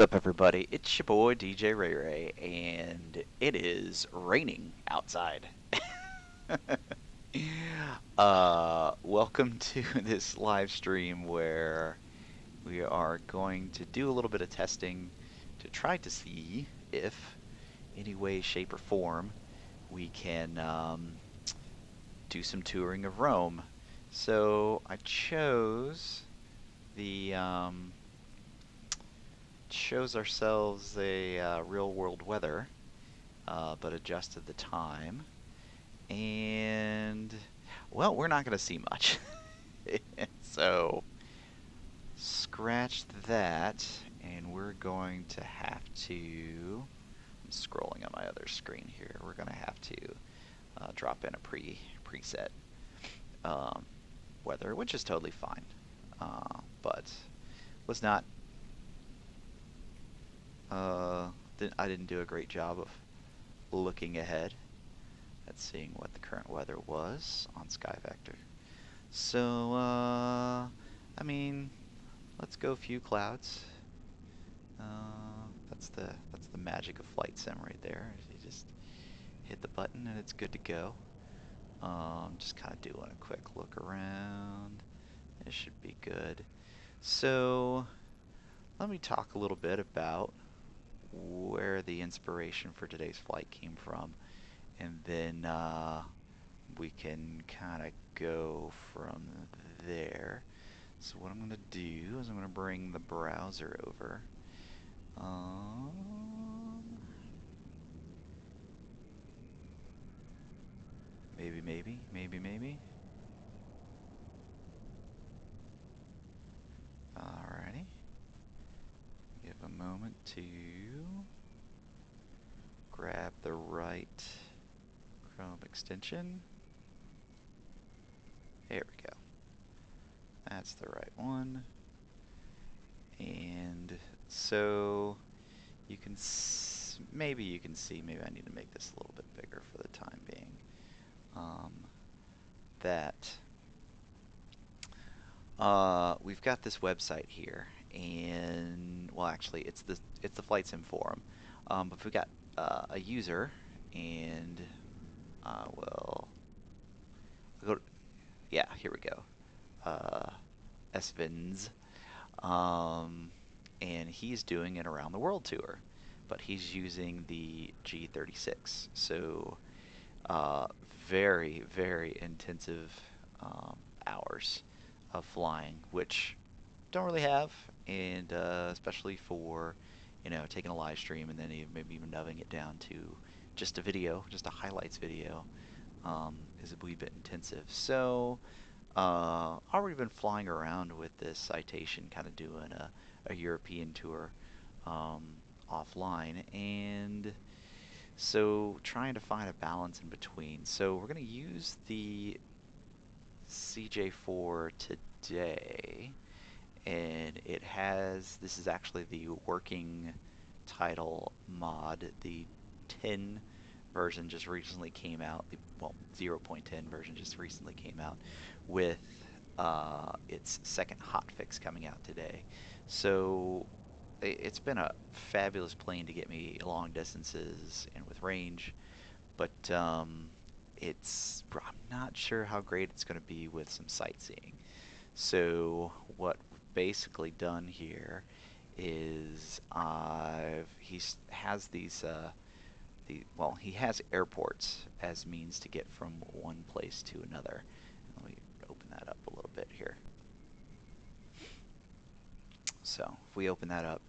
What's up, everybody? It's your boy DJ Ray Ray, and it is raining outside. Welcome to this live stream where we are going to do a little bit of testing to try to see if, any way, shape, or form, we can do some touring of Rome. So I the chose ourselves a real world weather, but adjusted the time. And, well, we're not going to see much. So, scratch that, and we're going to have to. I'm scrolling on my other screen here. We're going to have to drop in a preset um, weather, which is totally fine. But was not. I didn't do a great job of looking ahead at seeing what the current weather was on Sky Vector. So, I mean, let's go a few clouds. That's the magic of Flight Sim right there. You just hit the button and it's good to go. Just kind of doing a quick look around. It should be good. So, let me talk a little bit about where the inspiration for today's flight came from, and then we can kind of go from there. So what I'm going to do is I'm going to bring the browser over. Maybe. Alrighty. Give a moment to grab the right Chrome extension. There we go. That's the right one. And so you can maybe you can see, maybe I need to make this a little bit bigger for the time being, that we've got this website here, and well, actually it's the Flight Sim forum, but we've got a user, and well, go to, yeah, here we go, Svins, and he's doing an around the world tour, but he's using the G36, so very, very intensive hours of flying, which don't really have, and especially for, taking a live stream and then maybe even nubbing it down to just a video, just a highlights video, is a wee bit intensive. So, already been flying around with this citation, kind of doing a European tour offline, and so trying to find a balance in between. So we're going to use the CJ4 today, and this is actually the working title mod. The 10 version just recently came out, well, 0.10 version just recently came out with its second hotfix coming out today. So it's been a fabulous plane to get me long distances and with range, but I'm not sure how great it's going to be with some sightseeing. So what we've basically done here is he has these he has airports as means to get from one place to another. Let me open that up a little bit here. So if we open that up,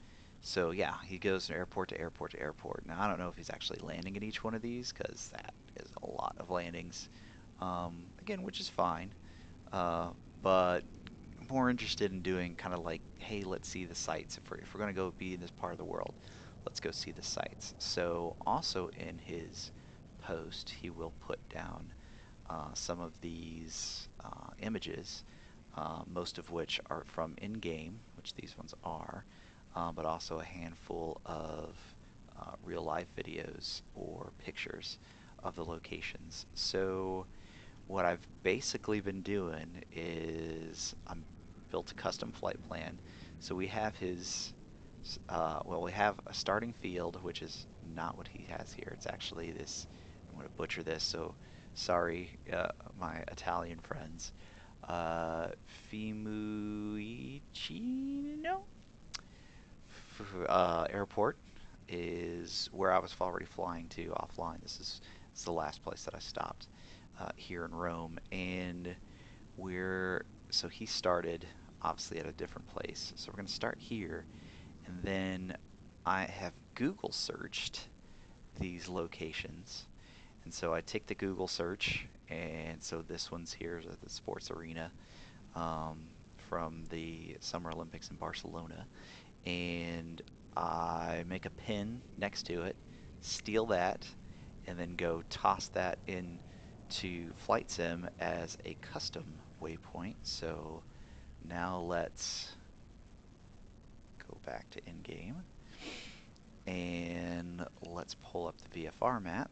so yeah, he goes from airport to airport to airport. Now I don't know if he's actually landing at each one of these, because that is a lot of landings. Again, which is fine, but more interested in doing kind of like, hey, let's see the sights. If we're going to go be in this part of the world, let's go see the sights. So also in his post, he will put down some of these images, most of which are from in-game, which these ones are, but also a handful of real-life videos or pictures of the locations. So what I've basically been doing is I'm built a custom flight plan. So we have his Well, we have a starting field, which is not what he has here. It's actually this. I'm going to butcher this, so sorry, my Italian friends. Uh, Fiumicino Airport is where I was already flying to offline. This is the last place that I stopped here in Rome, and we're so he started obviously at a different place. So we're going to start here, and then I have Google searched these locations. And so I take the Google search, and so this one's here is at the sports arena um, from the Summer Olympics in Barcelona. And I make a pin next to it, steal that, and then go toss that in to Flight Sim as a custom waypoint. So now let's go back to in-game, and let's pull up the VFR map,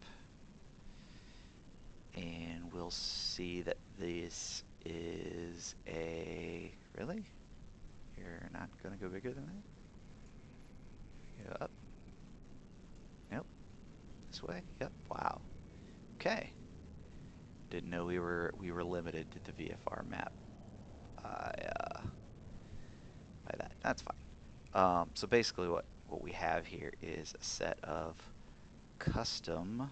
and we'll see that this is a... Really? You're not going to go bigger than that? Go up. Nope. This way? Yep. Wow. Okay. Didn't know we were limited to the VFR map by that. That's fine. So basically what we have here is a set of custom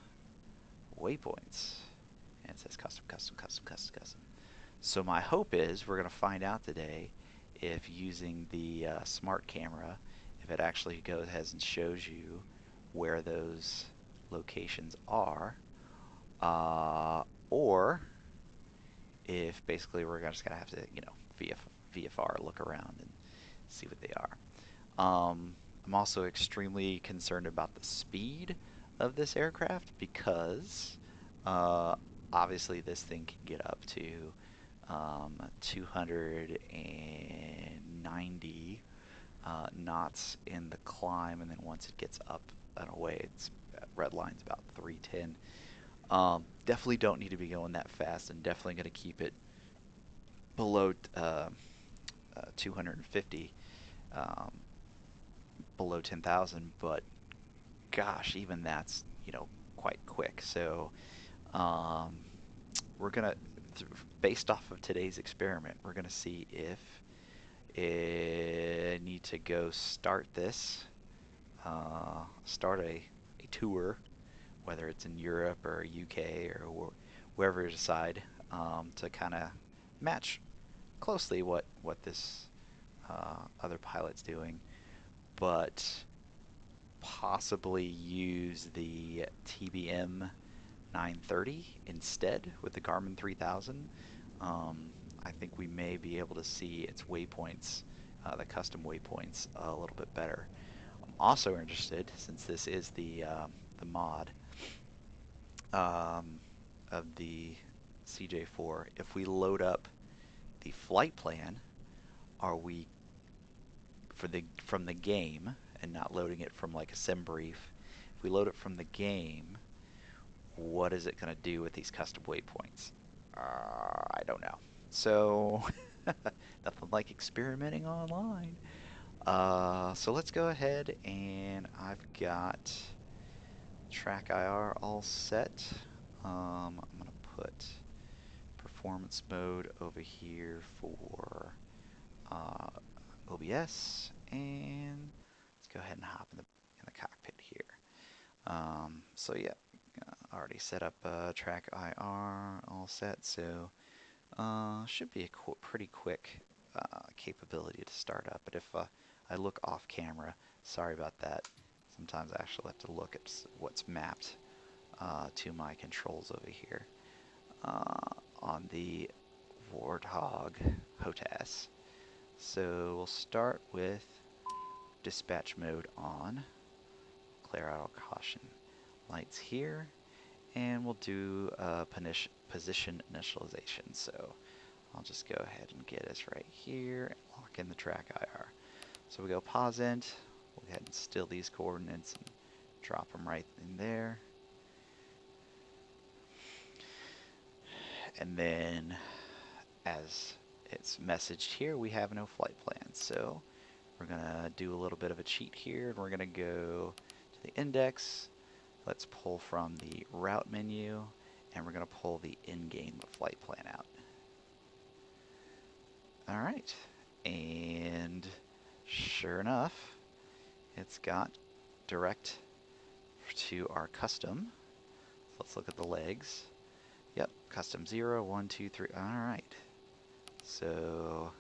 waypoints. And it says custom, custom, custom, custom, custom. So my hope is we're going to find out today if using the smart camera, if it actually goes ahead and shows you where those locations are, or if basically we're just going to have to, VFR look around and see what they are. I'm also extremely concerned about the speed of this aircraft because obviously this thing can get up to 290 knots in the climb, and then once it gets up and away, it's red line's about 310. Definitely don't need to be going that fast, and definitely going to keep it below 250, below 10,000. But gosh, even that's quite quick. So we're gonna, based off of today's experiment, we're gonna see if I need to go start this, start a tour, whether it's in Europe or UK or wherever you decide, to kind of match closely what this other pilot's doing, but possibly use the TBM 930 instead with the Garmin 3000. I think we may be able to see its waypoints, the custom waypoints, a little bit better. I'm also interested, since this is the mod of the CJ4, if we load up the flight plan, are we from the game and not loading it from like a sim brief? If we load it from the game, what is it going to do with these custom waypoints? I don't know. So nothing like experimenting online. So let's go ahead, and I've got track IR all set. I'm going to put performance mode over here for OBS, and let's go ahead and hop in the cockpit here. So yeah, already set up track IR all set, so should be a pretty quick capability to start up. But if I look off camera, sorry about that. Sometimes I actually have to look at what's mapped to my controls over here on the Warthog HOTAS. So we'll start with dispatch mode on, clear out all caution lights here, and we'll do position initialization. So I'll just go ahead and get us right here and lock in the track IR. So we go POSINT, we'll go ahead and steal these coordinates and drop them right in there. And then as it's messaged here, we have no flight plan. So We're going to do a little bit of a cheat here, and we're going to go to the index. Let's pull from the route menu, and we're going to pull the in-game flight plan out. All right, and sure enough, it's got direct to our custom. So let's look at the legs. Yep, custom 0, 1, 2, 3. All right, so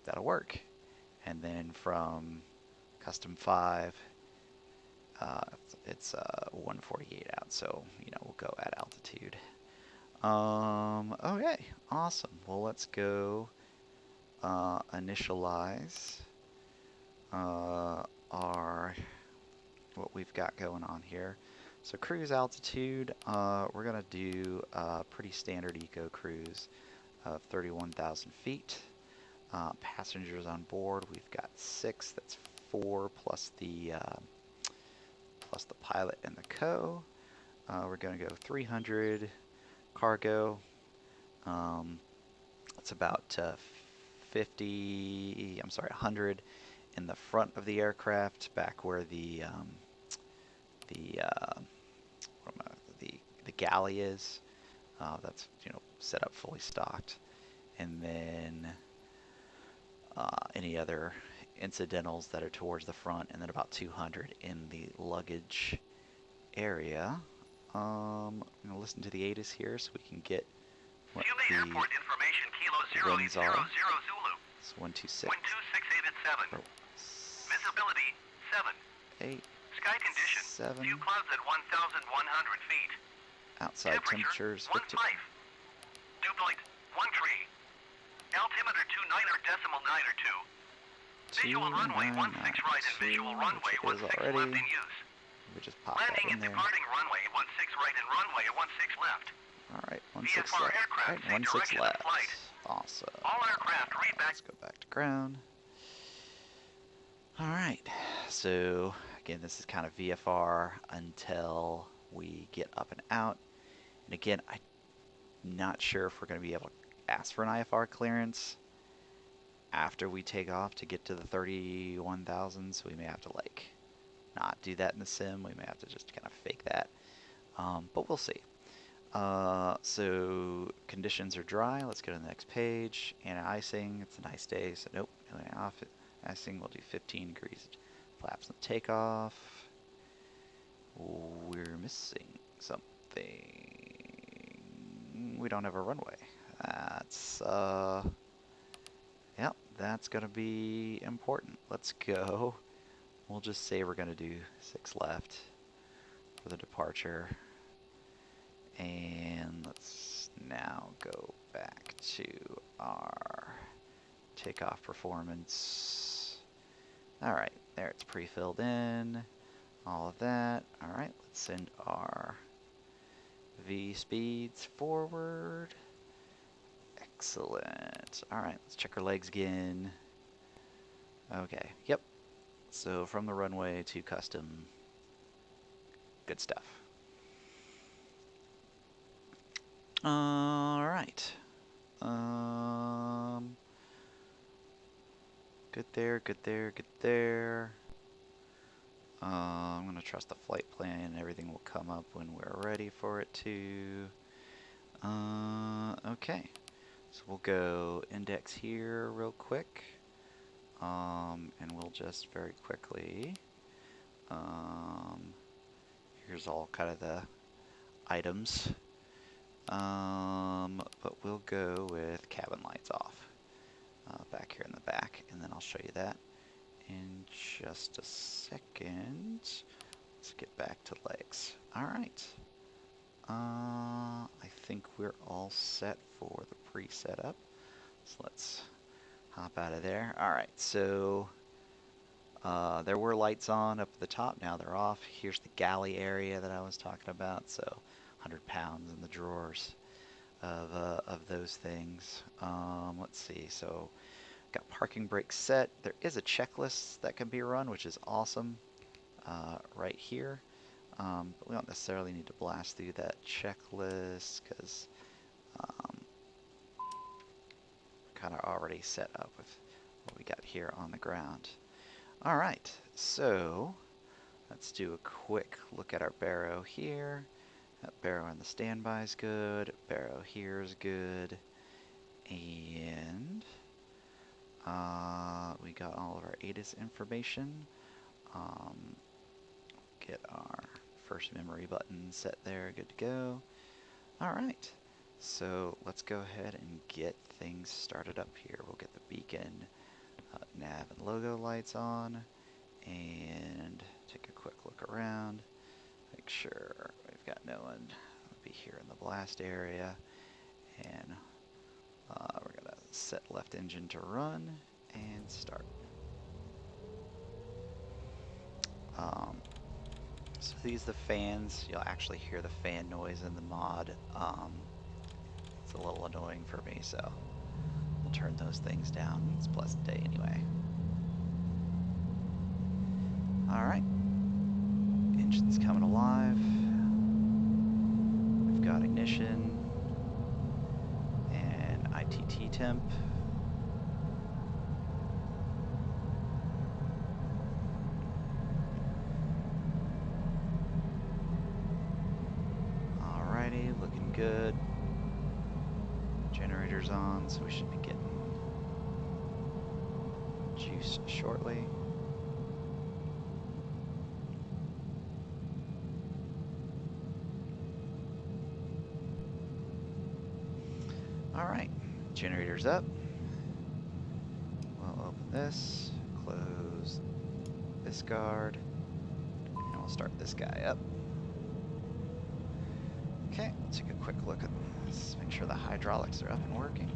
that'll work. And then from custom 5, it's 148 out, so we'll go at altitude. Okay, awesome. Well, let's go initialize our what we've got going on here. So cruise altitude, we're gonna do a pretty standard eco cruise of 31,000 feet. Passengers on board, we've got 6. That's 4 plus the pilot and the co. We're going to go 300 cargo. It's about 100 in the front of the aircraft, back where the galley is. That's set up fully stocked, and then any other incidentals that are towards the front, and then about 200 in the luggage area. I'm going to listen to the ATIS here so we can get what the airport information, Kilo 0 winds are. Zulu. It's 126. Wind 268 at 7. Visibility 7. 8. Sky condition 7. Few clouds at 1,100 feet. Outside temperatures 1 50. pipe. Dew point 1 tree. Altimeter 29.9 Visual runway 16 right and visual runway 16 left in use. We just pop Landing that in and there. departing runway 16 right and runway 16 left. All right, 16 VFR left. aircraft Right, say 16 direction of left. flight. Awesome. All aircraft read back. Let's go back to ground. All right, so again, this is kind of VFR until we get up and out. And again, I'm not sure if we're going to be able to ask for an IFR clearance after we take off to get to the 31,000, so we may have to not do that in the sim. We may have to just kind of fake that, but we'll see. So conditions are dry. Let's go to the next page. Anti-icing, it's a nice day, so nope. Off icing, we'll do 15 degrees. Flaps on takeoff. We're missing something. We don't have a runway. That's yep, that's gonna be important. Let's go. We'll just say we're gonna do 6 left for the departure. And let's now go back to our takeoff performance. Alright, there it's pre-filled in. All of that. Alright, let's send our V speeds forward. Excellent. Alright, let's check our legs again. Okay, yep. So from the runway to custom. Good stuff. Alright. Good there, good there, good there. I'm gonna trust the flight plan and everything will come up when we're ready for it to. Okay. So we'll go index here real quick. And we'll just very quickly, here's all kind of the items. But we'll go with cabin lights off, back here in the back, and then I'll show you that in just a second. Let's get back to legs. Alright. I think we're all set for the pre-setup. So let's hop out of there. Alright, so there were lights on up at the top, now they're off. Here's the galley area that I was talking about, so 100 pounds in the drawers of those things. Let's see, so got parking brakes set. There is a checklist that can be run, which is awesome, right here. But we don't necessarily need to blast through that checklist because we're kind of already set up with what we got here on the ground. All right, so let's do a quick look at our barrow here. That barrow on the standby is good. Barrow here is good. And we got all of our ATIS information. Get our first memory button set there, good to go. All right, so let's go ahead and get things started up here. We'll get the beacon, nav, and logo lights on, and take a quick look around. Make sure we've got no one. We'll be here in the blast area, and we're gonna set left engine to run and start. So these are the fans. You'll actually hear the fan noise in the mod. It's a little annoying for me, so we'll turn those things down. It's a pleasant day anyway. Alright. Engine's coming alive. We've got ignition and ITT temp. Alrighty, looking good. Generator's on, so we should be getting juice shortly. Alright, generator's up. We'll open this, close this guard, and we'll start this guy up. Okay, let's take a quick look at this, make sure the hydraulics are up and working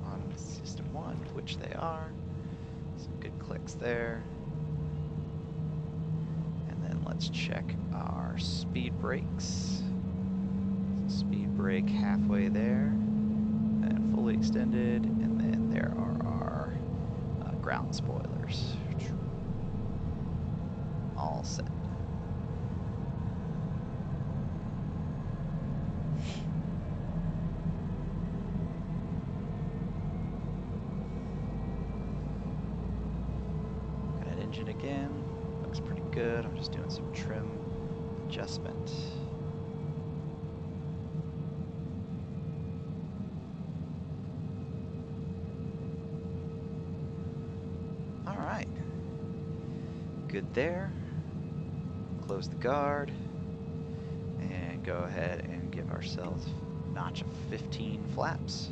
on system 1, which they are. Some good clicks there. And then let's check our speed brakes. So speed brake halfway there, and fully extended, and then there are our ground spoilers. All set. Engine again, looks pretty good. I'm just doing some trim adjustment. All right, good there. Close the guard and go ahead and give ourselves a notch of 15 flaps.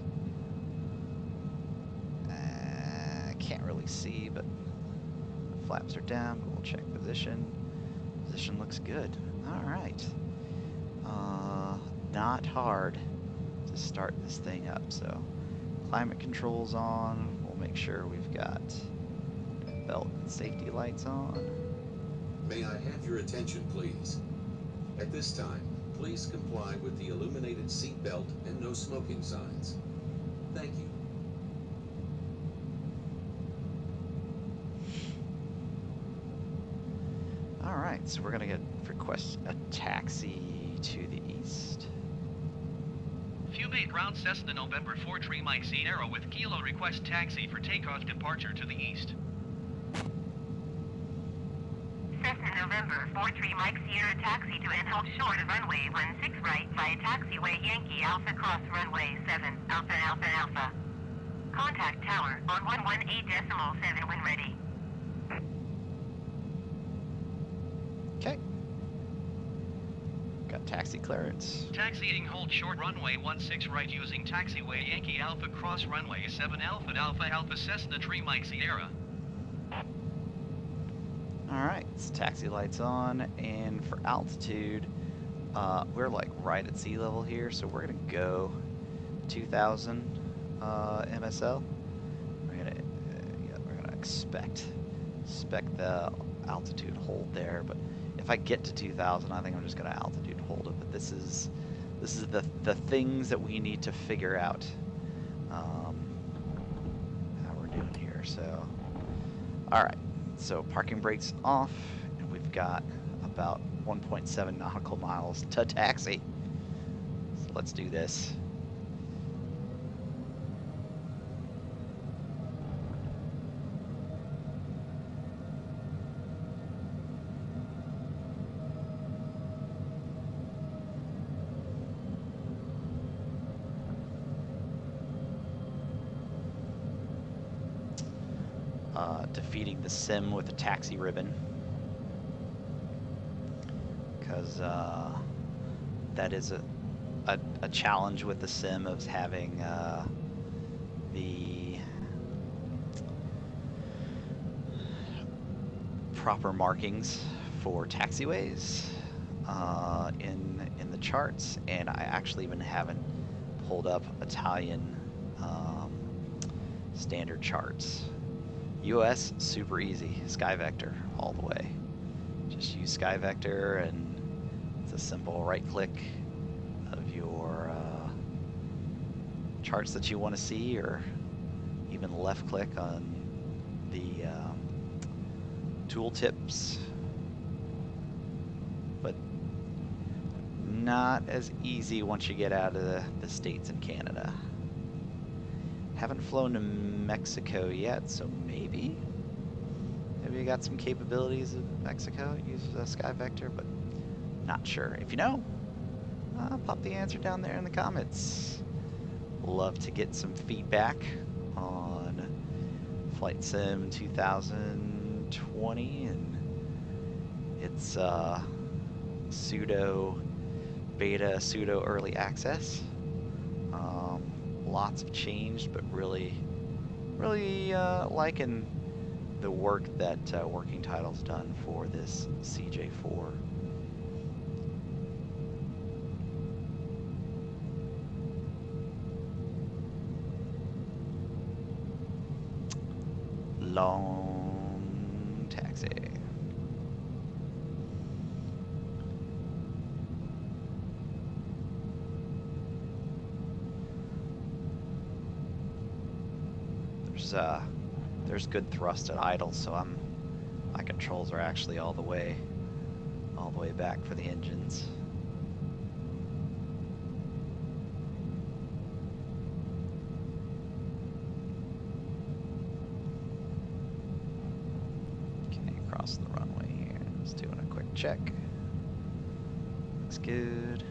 Can't really see, but flaps are down, but we'll check position. Position looks good. All right. Not hard to start this thing up. So climate controls on. We'll make sure we've got belt and safety lights on. May I have your attention, please? At this time, please comply with the illuminated seat belt and no smoking signs. Thank you. Alright, so we're going to request a taxi to the east. Fumate ground Cessna November 4-3 Mike Sierra with Kilo request taxi for takeoff departure to the east. Cessna November 4-3 Mike Sierra taxi to and hold short of runway 16 right via taxiway Yankee Alpha cross runway 7 Alpha Alpha Alpha. Contact tower on 118.7 when ready. Okay. Got taxi clearance. Taxiing hold short runway 16 right using taxiway Yankee Alpha cross runway 7 Alpha Alpha Alpha Cessna 3 Mike Sierra. Alright, it's taxi lights on, and for altitude, we're like right at sea level here, so we're gonna go 2,000 MSL. We're gonna expect the altitude hold there, but if I get to 2,000, I think I'm just gonna altitude hold it. But this is the things that we need to figure out how we're doing here. So, all right. So parking brakes off, and we've got about 1.7 nautical miles to taxi. So let's do this. defeating the sim with a taxi ribbon, because that is a challenge with the sim of having the proper markings for taxiways in the charts, and I actually even haven't pulled up Italian standard charts. US, super easy. SkyVector all the way. Just use SkyVector, and it's a simple right click of your charts that you want to see, or even left click on the tooltips. But not as easy once you get out of the States and Canada. Haven't flown to Mexico yet, so maybe you got some capabilities in Mexico, use SkyVector, but not sure. If you know, pop the answer down there in the comments. Love to get some feedback on Flight Sim 2020 and its pseudo beta, pseudo early access. Lots have changed, but really liking the work that Working Title's done for this CJ4. Long taxi. There's good thrust at idle, so my controls are actually all the way back for the engines. Okay, across the runway here. Just doing a quick check. Looks good.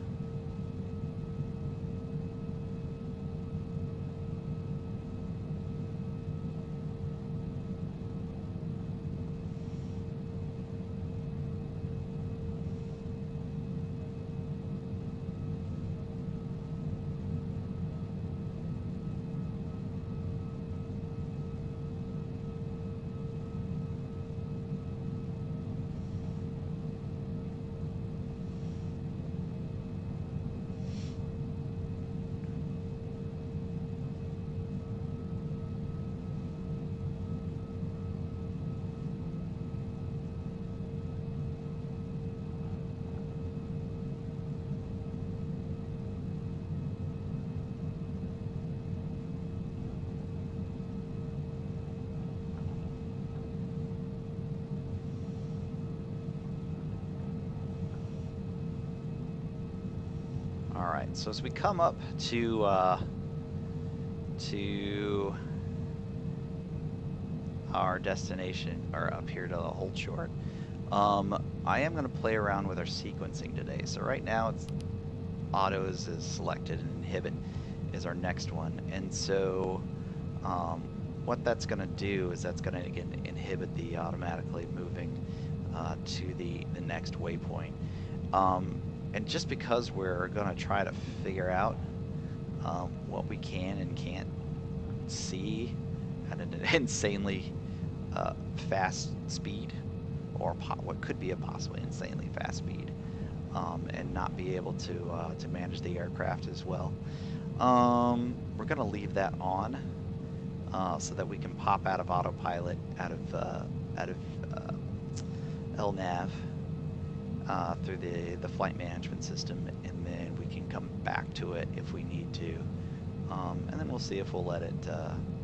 Alright, so as we come up to our destination, or up here to the hold short, I am going to play around with our sequencing today. So right now it's auto is selected, and inhibit is our next one. And so what that's going to do is that's going to again inhibit the automatically moving to the next waypoint. And just because we're going to try to figure out what we can and can't see at an insanely fast speed, or what could be a possibly insanely fast speed, and not be able to manage the aircraft as well, we're going to leave that on so that we can pop out of autopilot, out of LNAV. Through the flight management system, and then we can come back to it if we need to, and then we'll see if we'll let it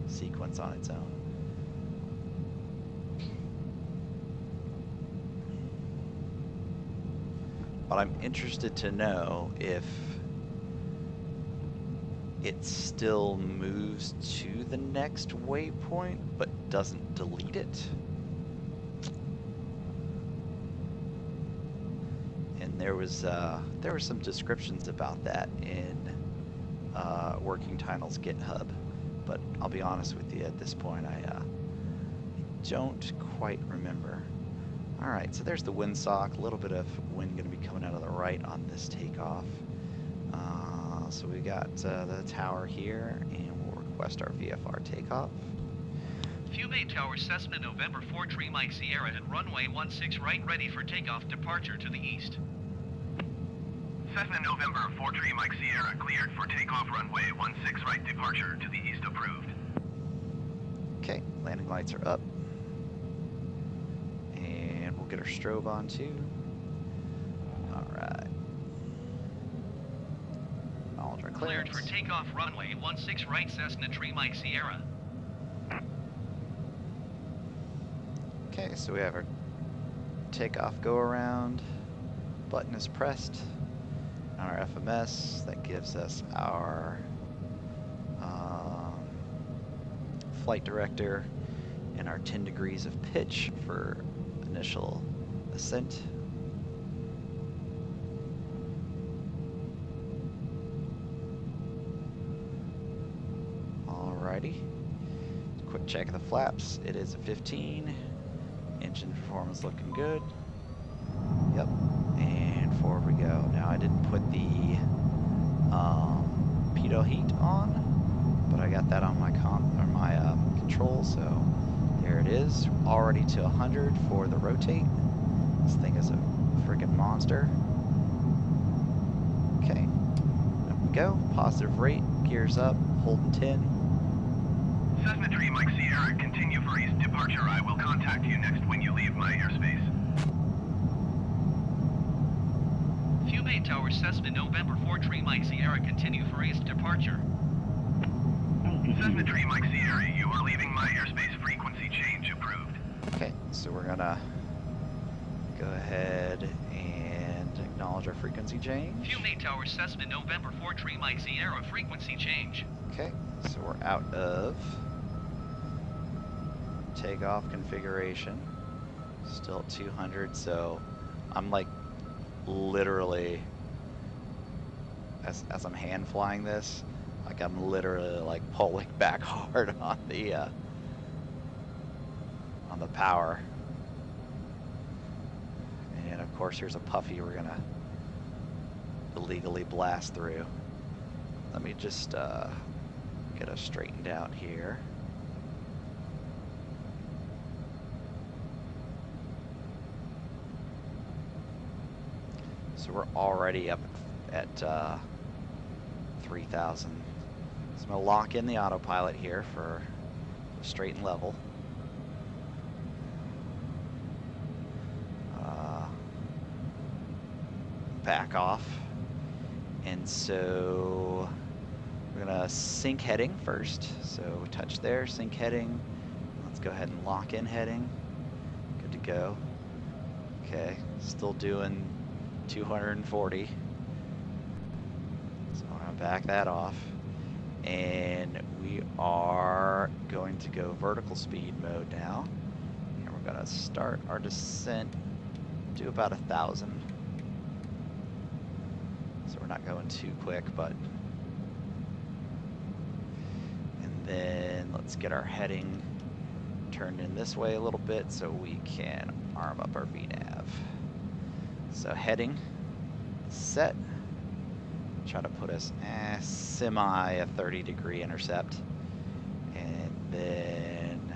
sequence on its own. But I'm interested to know if it still moves to the next waypoint but doesn't delete it. There were some descriptions about that in Working Title's GitHub, but I'll be honest with you, at this point don't quite remember. All right, so there's the windsock. A little bit of wind going to be coming out of the right on this takeoff. So we got the tower here, and we'll request our VFR takeoff. Fubay Tower Cessna November 43 Mike Sierra at runway 16 right, ready for takeoff departure to the east. Cessna November 43 Mike Sierra cleared for takeoff runway 16 right, departure to the east approved. Okay, landing lights are up. And we'll get our strobe on too. All right. Acknowledge our Cleared clearance. for takeoff runway 16 right, Cessna 3 Mike Sierra. Okay, so we have our takeoff go around. Button is pressed on our FMS. That gives us our flight director and our 10 degrees of pitch for initial ascent. Alrighty. Quick check of the flaps. It is a 15. Engine performance looking good. Yep. And forward we go. Now I didn't put the pitot heat on, but I got that on my control, so there it is. Already to 100 for the rotate. This thing is a freaking monster. Okay. Up we go. Positive rate. Gears up. Holding 10. Cessna 3 Mike Sierra, continue for east departure. I will contact you next when you leave my airspace. Fubay Tower Cessna November 43 Mike Sierra, continue for east departure. Cessna 3 Mike Sierra, you are leaving my airspace. Frequency change approved. Okay, so we're gonna go ahead and acknowledge our frequency change. Fubay Tower Cessna November 43 Mike Sierra, frequency change. Okay, so we're out of takeoff configuration. Still at 200, so I'm like literally, as I'm hand flying this, like I'm literally like pulling back hard on the power. And of course here's a puffy we're gonna illegally blast through. Let me just get us straightened out here. So we're already up at 3,000. So I'm going to lock in the autopilot here for straight and level. Back off. And so we're going to sync heading first. So touch there, sync heading. Let's go ahead and lock in heading. Good to go. Okay, still doing 240. So I'm going to back that off. And we are going to go vertical speed mode now. And we're going to start our descent, do about 1,000. So we're not going too quick, but. And then let's get our heading turned in this way a little bit so we can arm up our VNAV. So heading, set, try to put us semi a 30-degree intercept. And then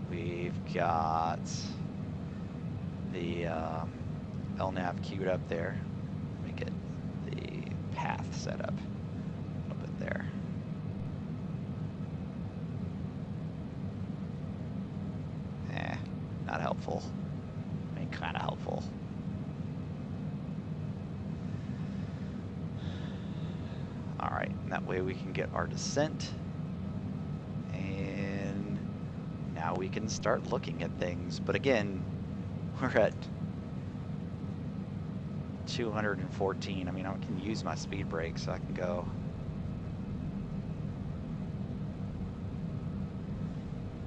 we've got the LNAV queued up there. Let me get the path set up a little bit there. Not helpful. I mean, kind of helpful. All right, and that way we can get our descent. And now we can start looking at things. But again, we're at 214. I mean, I can use my speed brake so I can go.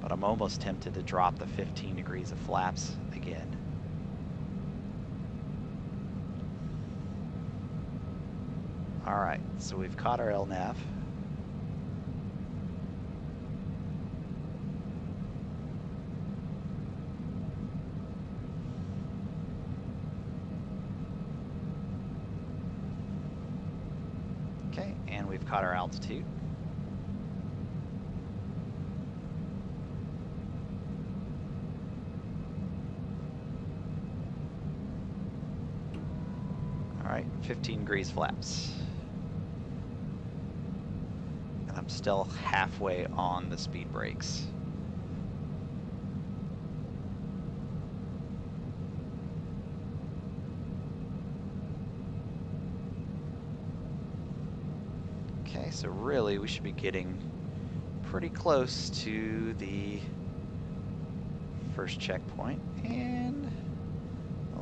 But I'm almost tempted to drop the 15 degrees of flaps again. All right, so we've caught our LNAV. we've caught our altitude. Alright, 15 degrees flaps. And I'm still halfway on the speed brakes. Okay, so really we should be getting pretty close to the first checkpoint. And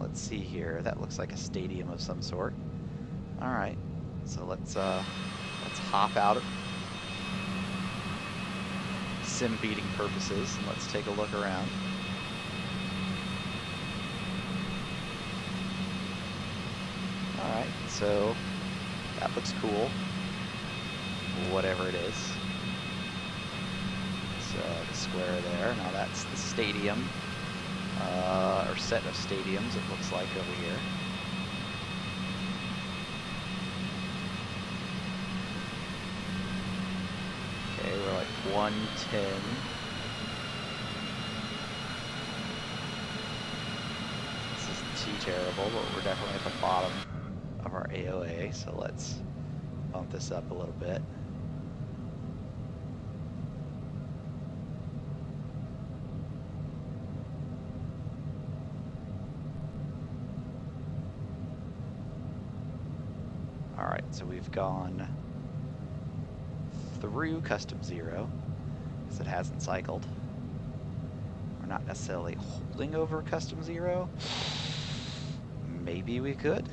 let's see here. That looks like a stadium of some sort. All right, so let's hop out of sim beating purposes and let's take a look around. All right, so that looks cool. Whatever it is. So the square there. Now that's the stadium. Or set of stadiums, it looks like over here. Okay, we're like 110. This isn't too terrible, but we're definitely at the bottom of our AOA, so let's bump this up a little bit. Alright, so we've gone through Custom Zero, because it hasn't cycled. We're not necessarily holding over Custom Zero. Maybe we could.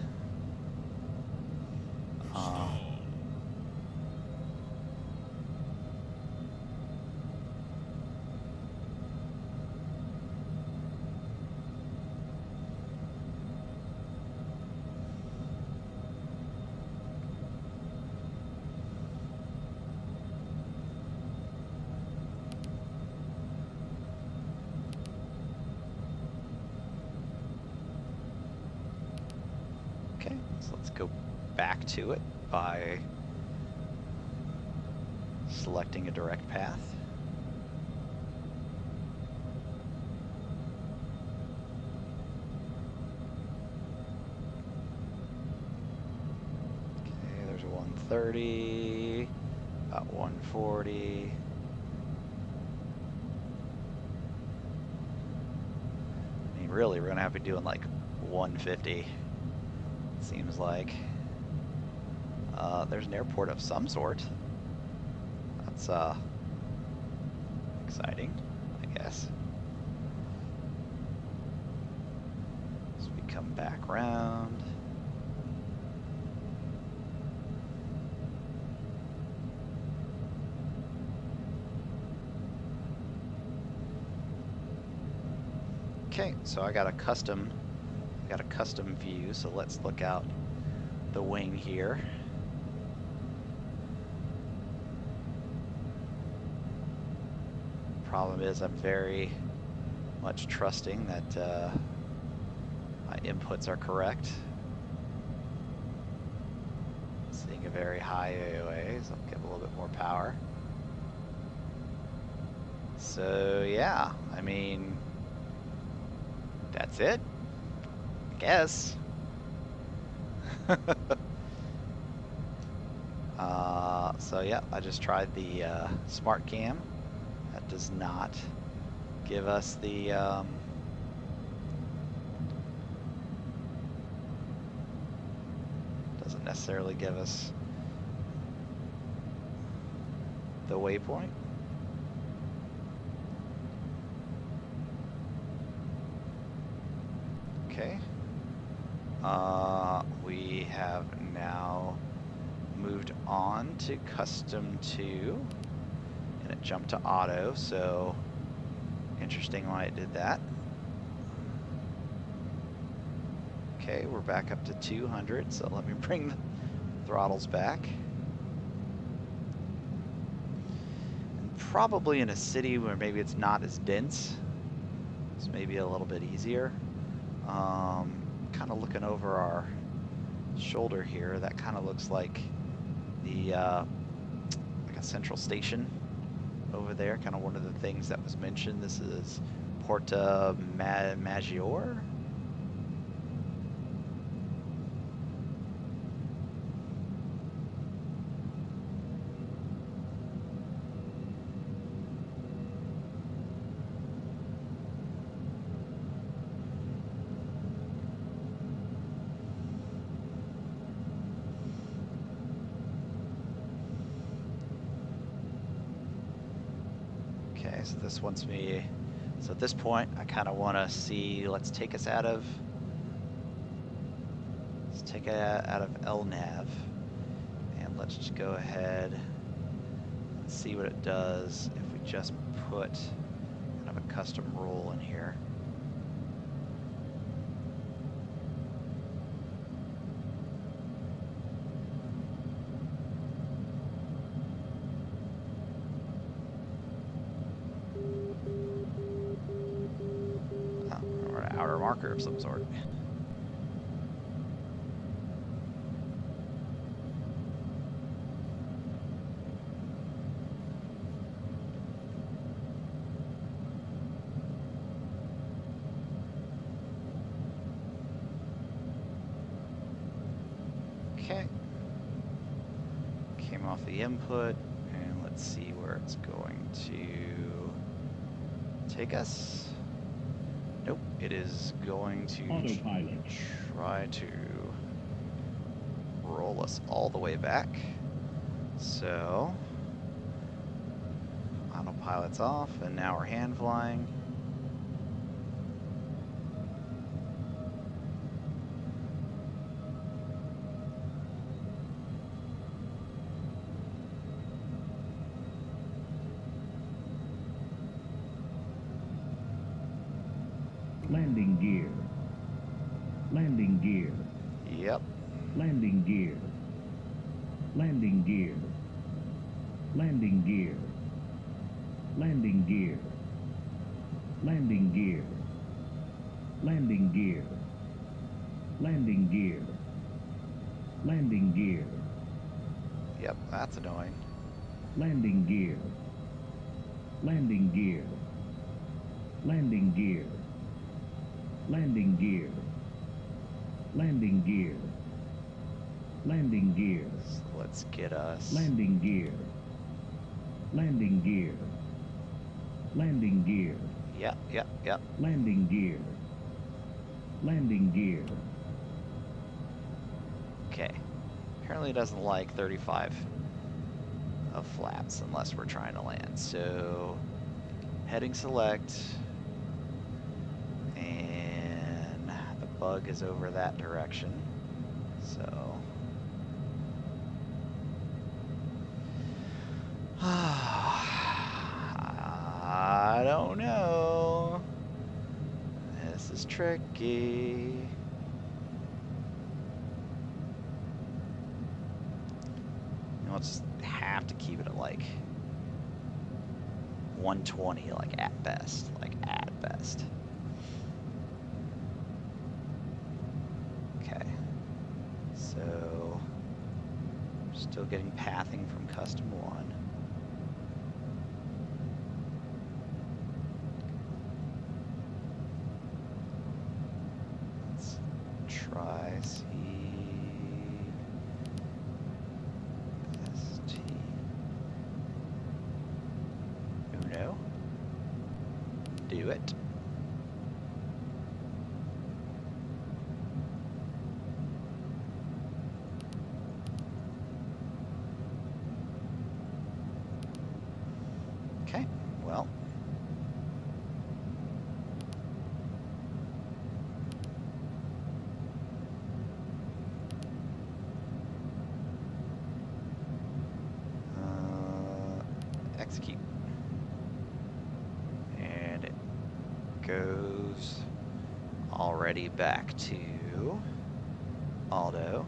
Okay, so let's go back to it by selecting a direct path. Okay, there's a 130, about 140. I mean, really, we're gonna have to be doing like 150. Seems like. There's an airport of some sort. That's exciting, I guess. So we come back round. Okay, so I got a custom view, so let's look out the wing here. Problem is I'm very much trusting that my inputs are correct. Seeing a very high AOA, so I'll give a little bit more power. So yeah, I mean, that's it, I guess. So yeah, I just tried the smart cam. That does not give us the doesn't necessarily give us the waypoint. Okay. We have now moved on to Custom 2, and it jumped to Auto, so interesting why it did that. Okay, we're back up to 200, so let me bring the throttles back. And probably in a city where maybe it's not as dense, it's maybe a little bit easier. Kind of looking over our shoulder here, that kind of looks like the like a central station over there. Kind of one of the things that was mentioned. This is Porta Maggiore. Okay, so this wants me, so at this point, I kind of want to see, let's take it out of LNAV, and let's just go ahead and see what it does if we just put kind of a custom rule in here. Or an outer marker of some sort. Okay. Came off the input, and let's see where it's going to take us. Nope, it is going to Autopilot. try to roll us all the way back. So, autopilot's off, and now we're hand flying. Landing gear. Landing gear. Yep. Landing gear. Landing gear. Landing gear. Landing gear. Landing gear. Landing gear. Landing gear. Landing gear. Yep, that's annoying. Landing gear. Landing gear. Landing gear. Landing gear. Landing gear. Landing gear. So let's get us. Landing gear. Landing gear. Landing gear. Yep, yep, yep. Landing gear. Landing gear. Okay. Apparently it doesn't like 35 of flaps unless we're trying to land. So, heading select. And the bug is over that direction. So. I don't know. This is tricky. I'll just have to keep it at like 120, like at best. Okay. So, still getting pathing from custom 1. Let's try C. Uno. Do it. Okay, well. Execute. And it goes already back to Aldo.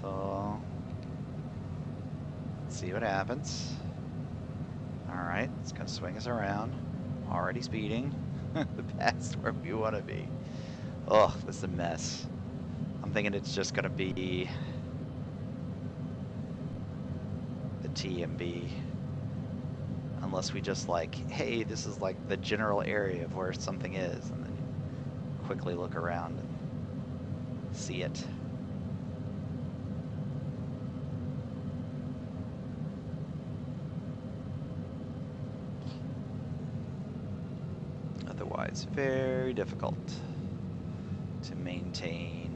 So let's see what happens. Alright, it's gonna swing us around. Already speeding. Past where we wanna be. Oh, this is a mess. I'm thinking it's just gonna be TMB. Unless we just like, hey, this is like the general area of where something is, and then you quickly look around and see it. Otherwise, very difficult to maintain.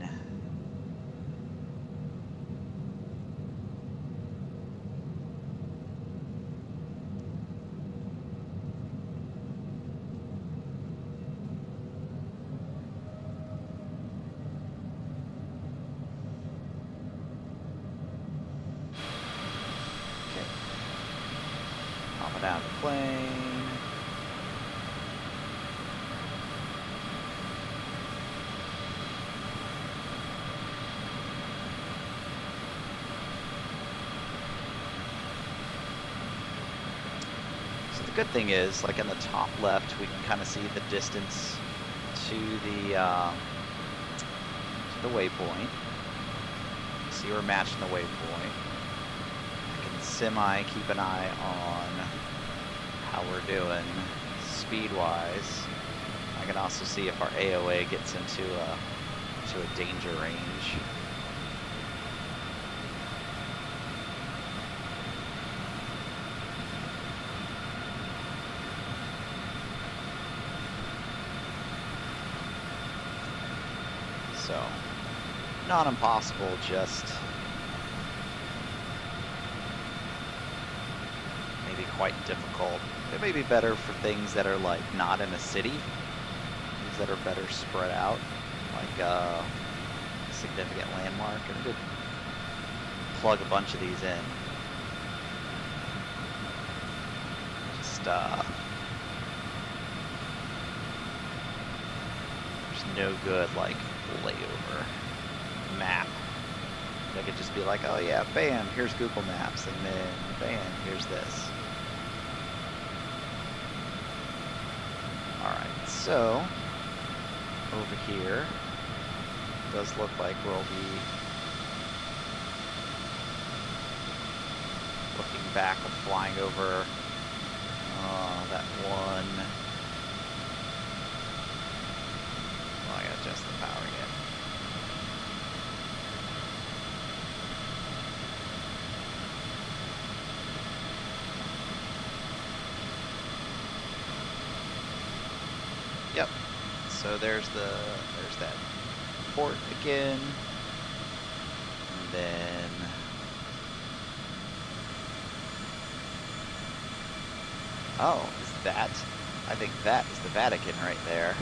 Down the plane. So the good thing is, like in the top left, we can kind of see the distance to the waypoint. See we're matching the waypoint. I can semi keep an eye on how we're doing speed-wise. I can also see if our AOA gets into a danger range. So, not impossible, just maybe quite difficult. It may be better for things that are like not in a city, things that are better spread out, like a significant landmark. And we could plug a bunch of these in. Just there's no good like layover map. I could just be like, oh yeah, bam, here's Google Maps, and then bam, here's this. Alright, so over here does look like we'll be looking back and flying over that one. Oh, I gotta adjust the power again. Yep. So there's that port again. And then oh, is that? I think that is the Vatican right there.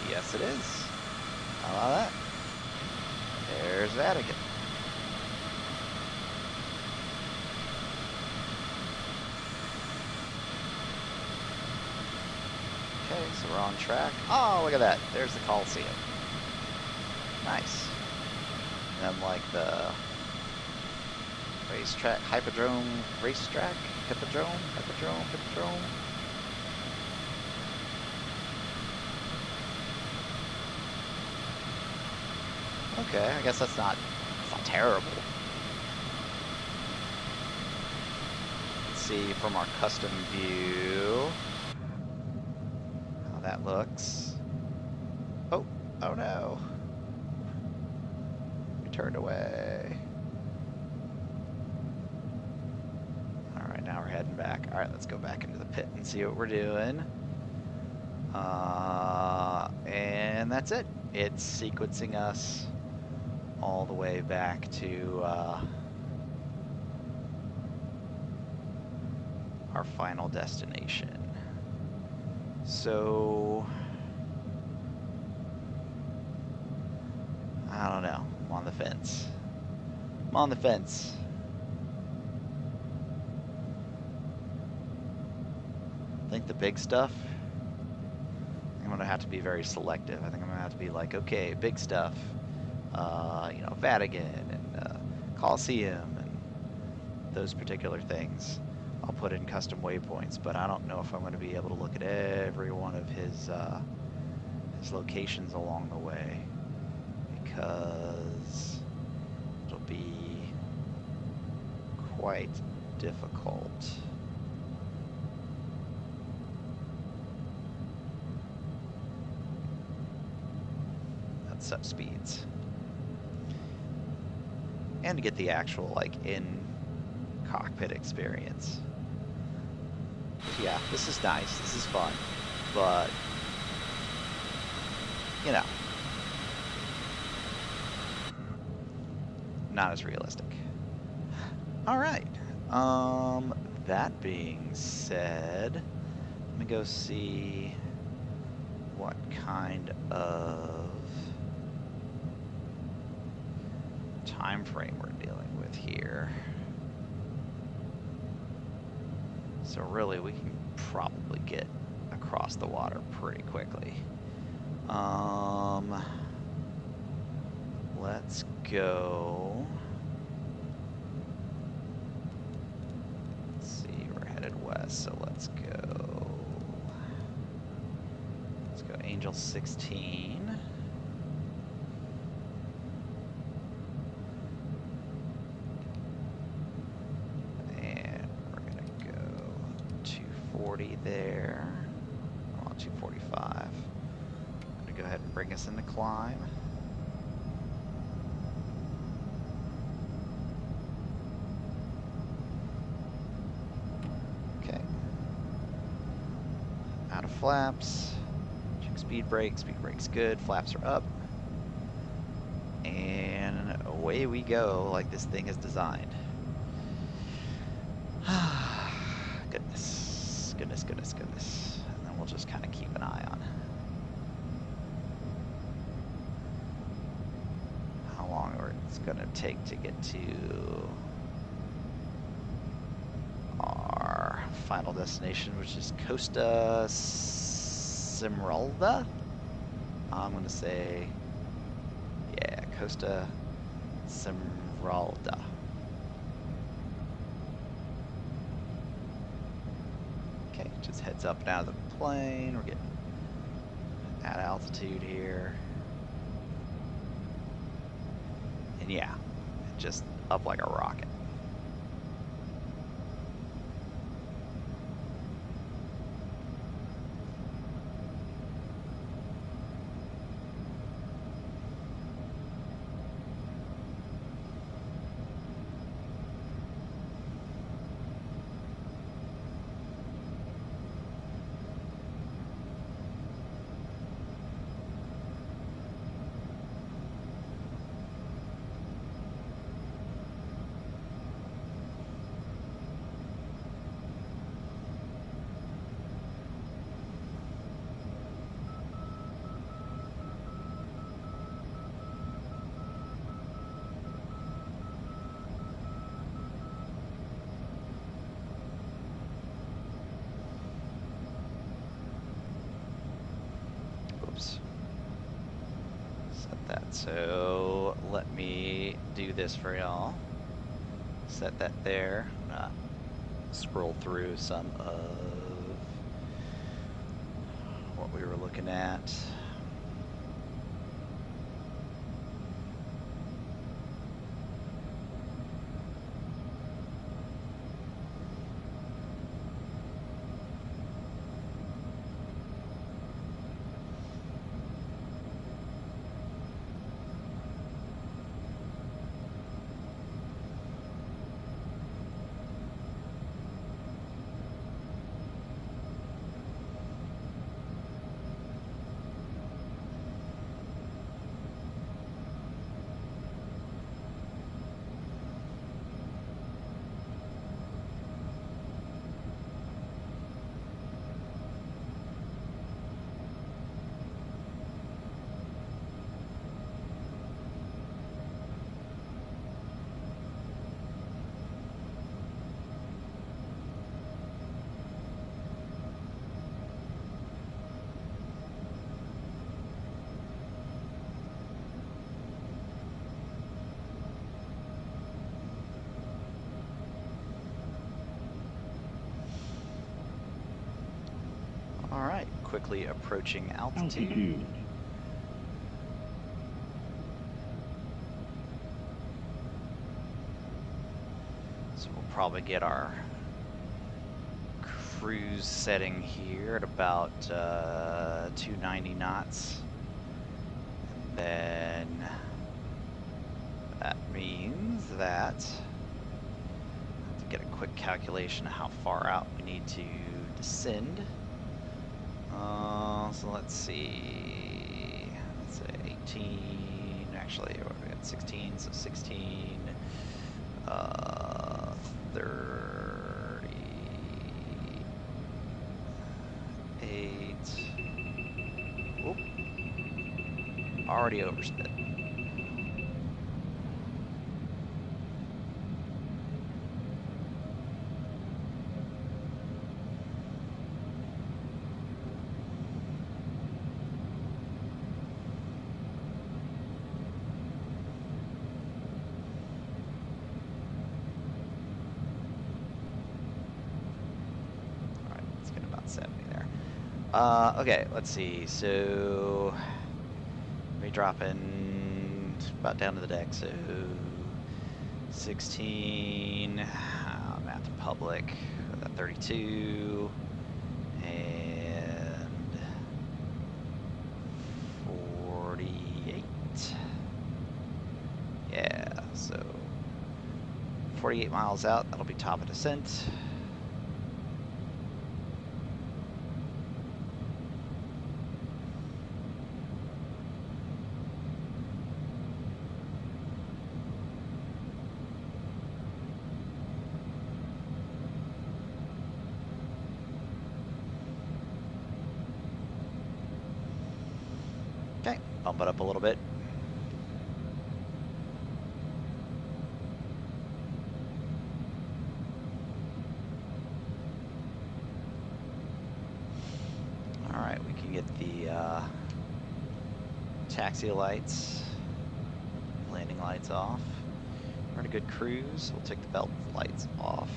Yes, it is. How about that? There's Vatican. Okay, so we're on track. Oh, look at that. There's the Coliseum. Nice. And then like the racetrack, Hippodrome racetrack? Hippodrome? Okay, I guess that's not terrible. Let's see from our custom view how that looks. Oh no. We turned away. Alright, now we're heading back. Alright, let's go back into the pit and see what we're doing. And that's it. It's sequencing us all the way back to our final destination. So I don't know. I'm on the fence. I think the big stuff, I'm gonna have to be very selective. I think I'm gonna have to be like, okay, big stuff. You know, Vatican and Colosseum and those particular things. I'll put in custom waypoints, but I don't know if I'm going to be able to look at every one of his locations along the way, because be quite difficult. At such speeds. And to get the actual, like, in-cockpit experience. Yeah, this is nice, this is fun, but, you know, not as realistic. Alright, that being said, let me go see what kind of time frame we're dealing with here. So really, we can probably get across the water pretty quickly. Let's go. Let's see, we're headed west, so let's go. Let's go Angel 16. There. Oh, 245. I'm gonna go ahead and bring us into climb. Okay. Out of flaps. Check speed brake. Speed brake's good. Flaps are up. And away we go, like this thing is designed. Goodness. And then we'll just kind of keep an eye on how long it's going to take to get to our final destination, which is Costa Smeralda. I'm going to say, yeah, Costa Smeralda. Just heads up and out of the plane. We're getting at altitude here. And yeah, just up like a rocket. Set that, so let me do this for y'all. Set that there. I'm gonna scroll through some of what we were looking at. All right, quickly approaching altitude. probably get our cruise setting here at about 290 knots. And then that means that, to get a quick calculation of how far out we need to descend. So let's see, let's say 18, actually, what we got 16, so 16, 38, whoop, already overspit. Okay, let's see. So we drop in about down to the deck. So 16, math to public, 32, and 48. Yeah, so 48 miles out, that'll be top of descent. Okay, bump it up a little bit. All right, we can get the taxi lights, landing lights off. We're in a good cruise. We'll take the belt lights off.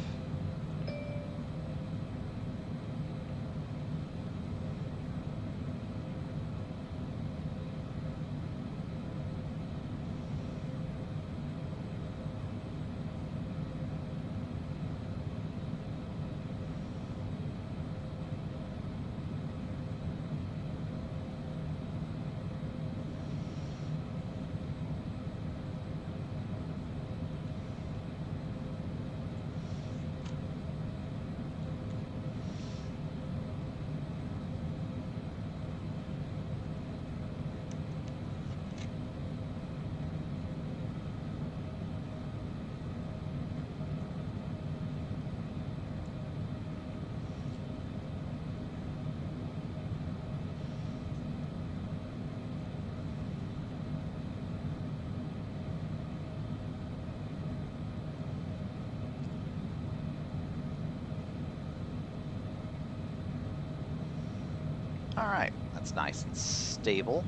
All right, that's nice and stable.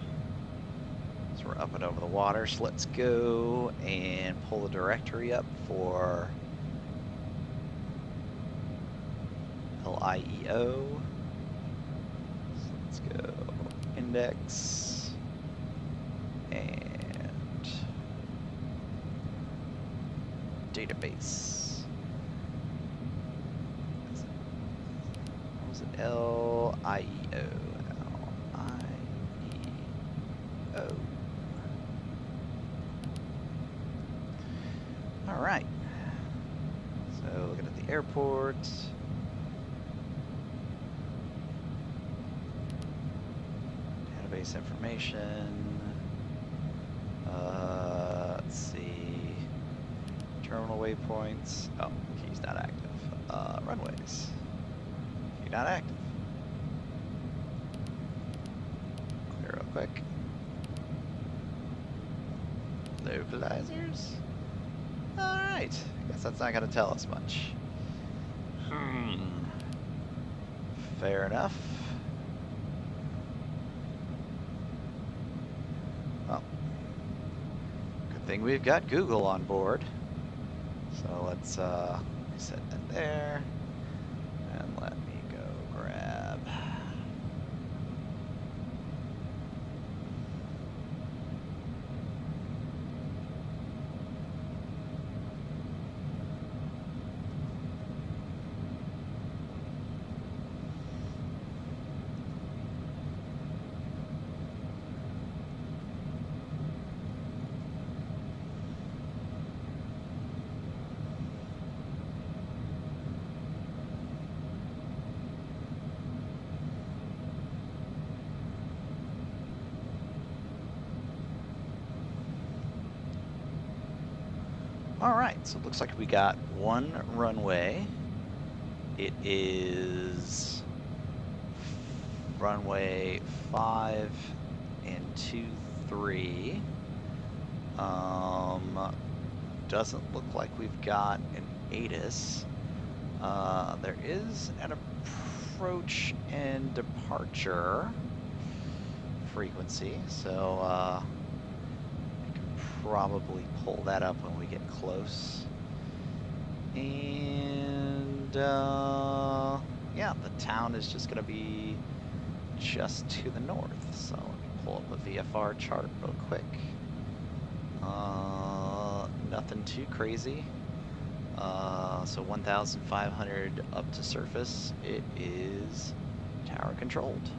So we're up and over the water. So let's go and pull the directory up for LIEO. So let's go index and database. What was it? LIEO. All right. So looking at the airport. Database information. Let's see. Terminal waypoints. Oh, key's not active. Runways. Key not active. Clear real quick. Localizers? Alright, guess that's not going to tell us much. Fair enough. Well, good thing we've got Google on board. So let's set that there. And let me go grab... Alright, so it looks like we got one runway. It is runway 5 and 2-3. Doesn't look like we've got an ATIS. There is an approach and departure frequency, so I can probably pull that up when we get close. And yeah, the town is just going to be just to the north. So let me pull up a VFR chart real quick. Nothing too crazy. So 1,500 up to surface. It is tower controlled.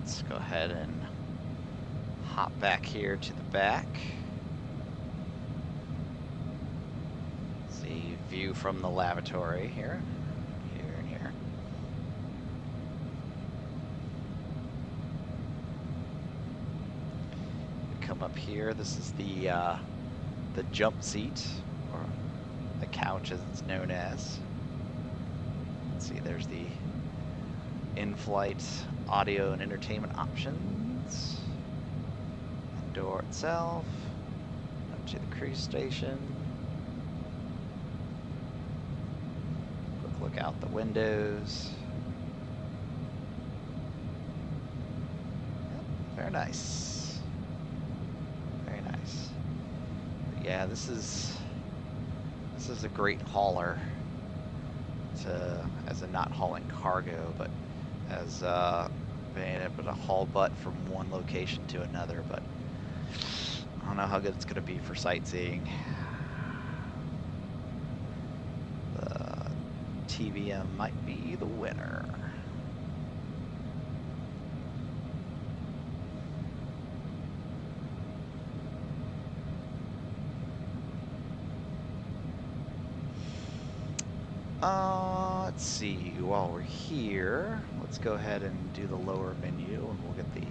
Let's go ahead and hop back here to the back. See view from the lavatory here, and here. We come up here. This is the jump seat, or the couch as it's known as. Let's see, there's the in-flight audio and entertainment options. The door itself. Up to the cruise station. Quick look out the windows. Yep, very nice. Very nice. But yeah, this is a great hauler. As a not hauling cargo, but as being able to haul butt from one location to another. But I don't know how good it's going to be for sightseeing. The TBM might be the winner. Let's see, while we're here, let's go ahead and do the lower menu and we'll get the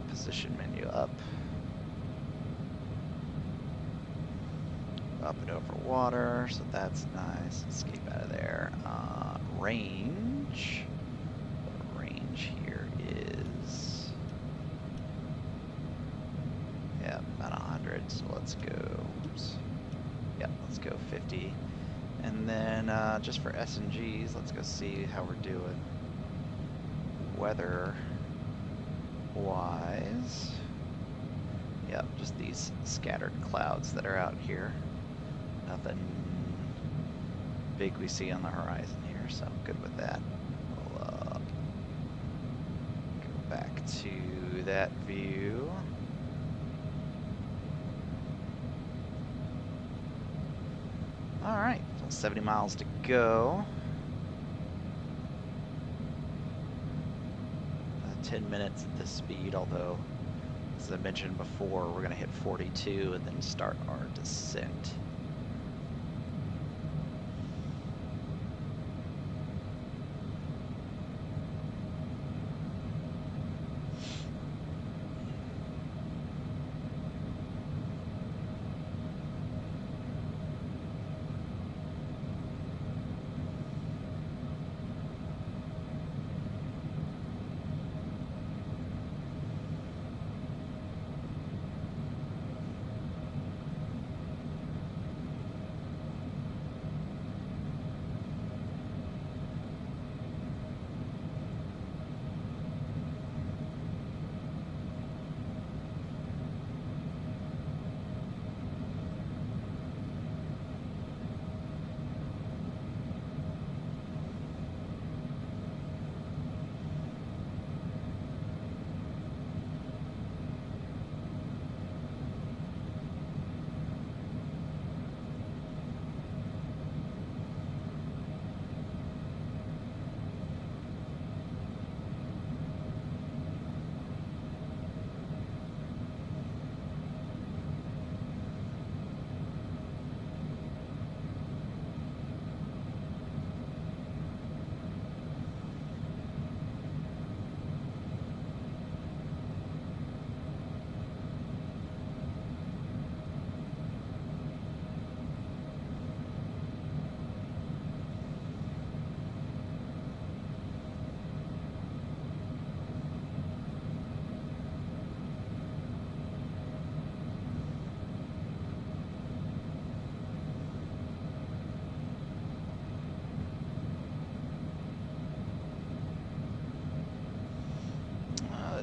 position menu up. Up and over water, so that's nice. Escape out of there. Range. The range here is, yeah, about 100, so let's go, oops. Yep, let's go 50. And then just for S&Gs, let's go see how we're doing weather-wise. Yep, just these scattered clouds that are out here. Nothing big we see on the horizon here, so I'm good with that. We'll go back to that view. All right, 70 miles to go. 10 minutes at this speed, although, as I mentioned before, we're going to hit 42 and then start our descent.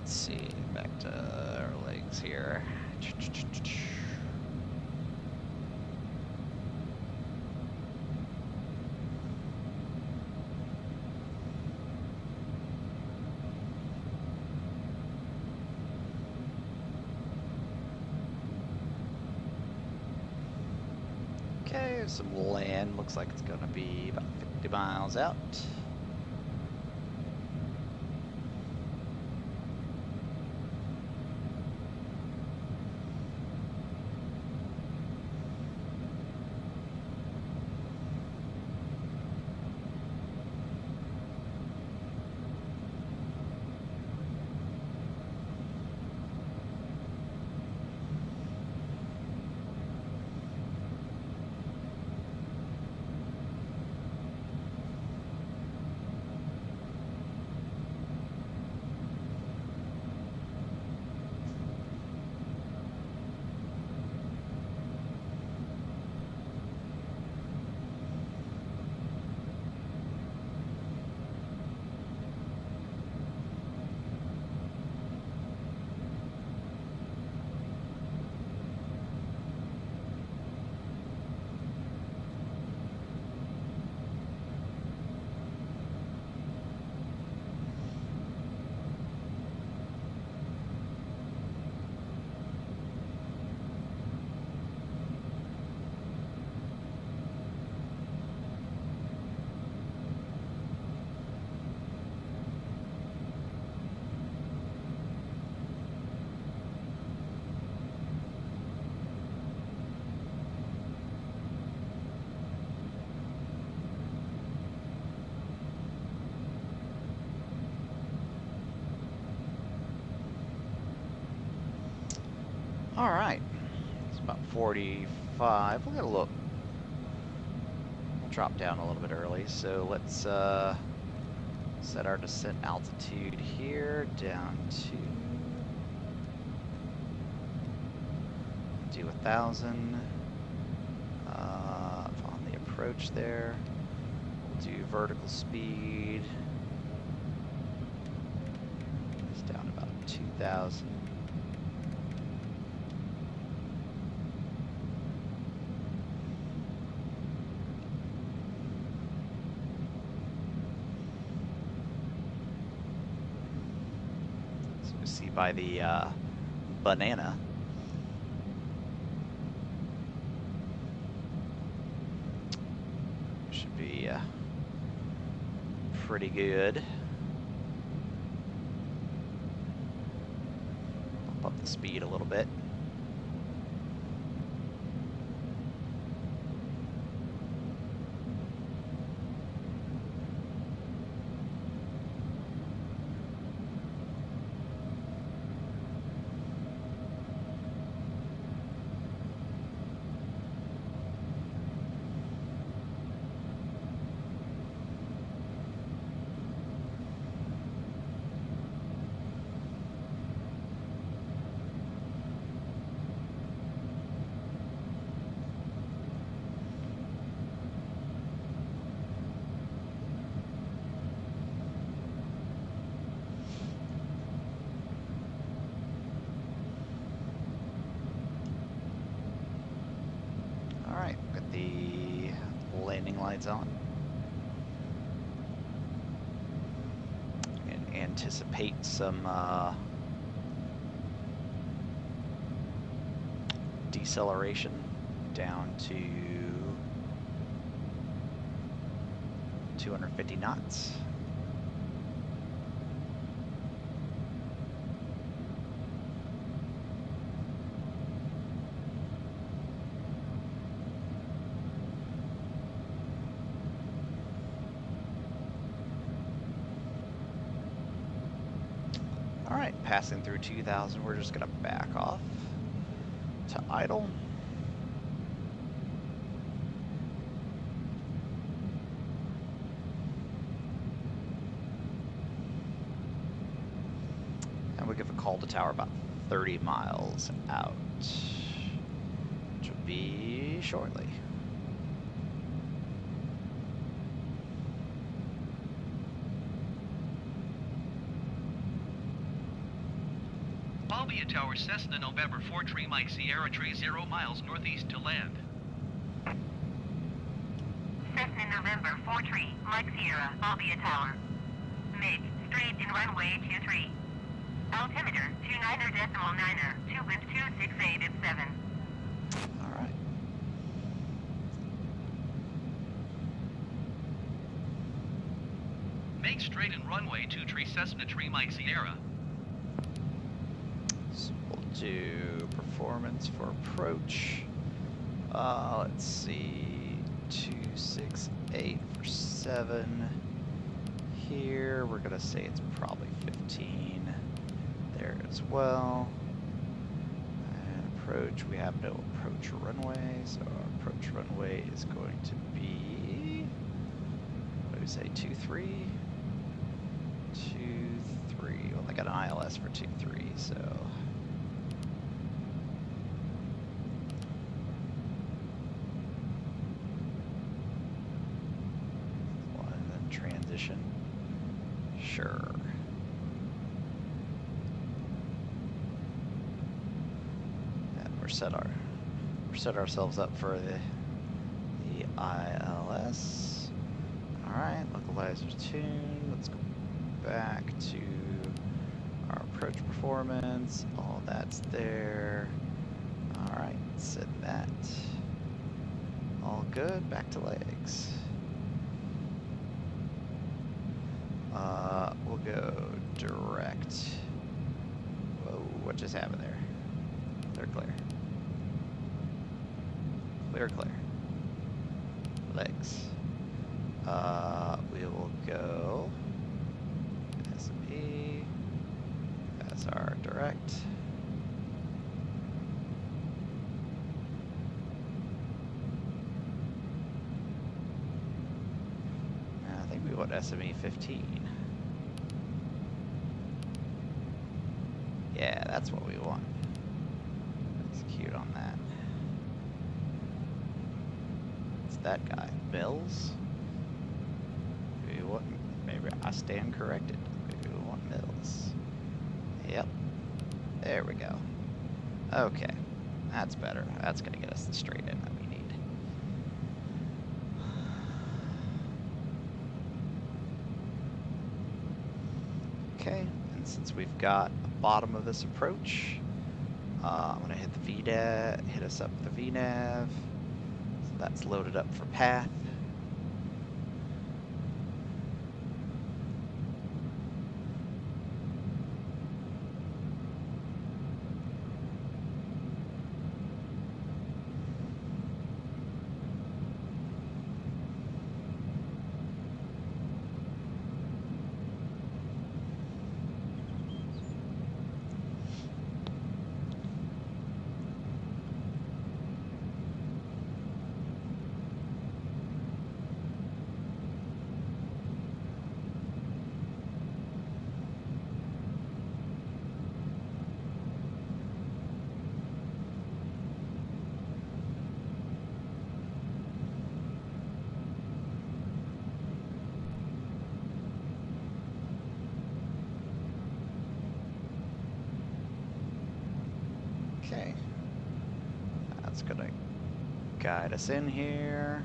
let's see, back to our legs here. Okay, some land. Looks like it's gonna be about 50 miles out. All right, it's about 45. We'll get a look. We'll drop down a little bit early, so let's set our descent altitude here down to do 1,000 on the approach there. We'll do vertical speed. It's down about 2,000. See by the banana. Should be pretty good. Bump up the speed a little bit. Alright, got the landing lights on. And anticipate some deceleration down to 250 knots. Alright, passing through 2,000, we're just going to back off to idle. And we give a call to tower about 30 miles out, which will be shortly. Albia Tower, Cessna November 43 Mike Sierra Tree 0 miles northeast to land. Cessna November 43 Mike Sierra, Albia Tower. Make straight in runway 23. Altimeter 29er.9er, 2 wind 268 at 7. All right. Make straight in runway 23 Cessna 3 Mike Sierra. So we'll do performance for approach. Let's see, 268 for 7. Here we're gonna say it's probably 15 there as well. And approach, we have no approach runway, so our approach runway is going to be, what do we say, 23? 23. Well, I got an ILS for 23, so. And then transition. Sure. And we're set ourselves up for the ILS. All right, localizer tune. Let's go back to our approach performance. All that's there. All right, set that. All good. Back to legs. We'll go direct. Whoa, what just happened there? They're clear. Clear, clear. Legs. We will go SME. That's our direct. I think we want SME 15. Yeah, that's what we want. Execute on that. It's that guy. Mills? We want, maybe I stand corrected. We want Mills. Yep. There we go. Okay. That's better. That's going to get us the straight in that we need. Okay. And since we've got the bottom of this approach, I'm going to hit the VNAV, hit us up with the VNAV. So that's loaded up for path. Okay, that's gonna guide us in here.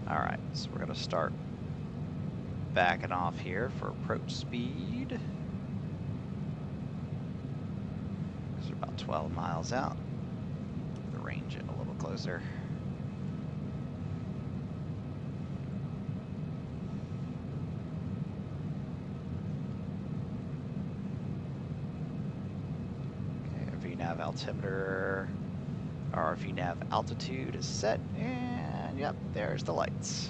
All right, so we're gonna start backing off here for approach speed. 12 miles out. The range in a little closer. Okay, our VNAV altimeter, our VNAV altitude is set, and yep, there's the lights.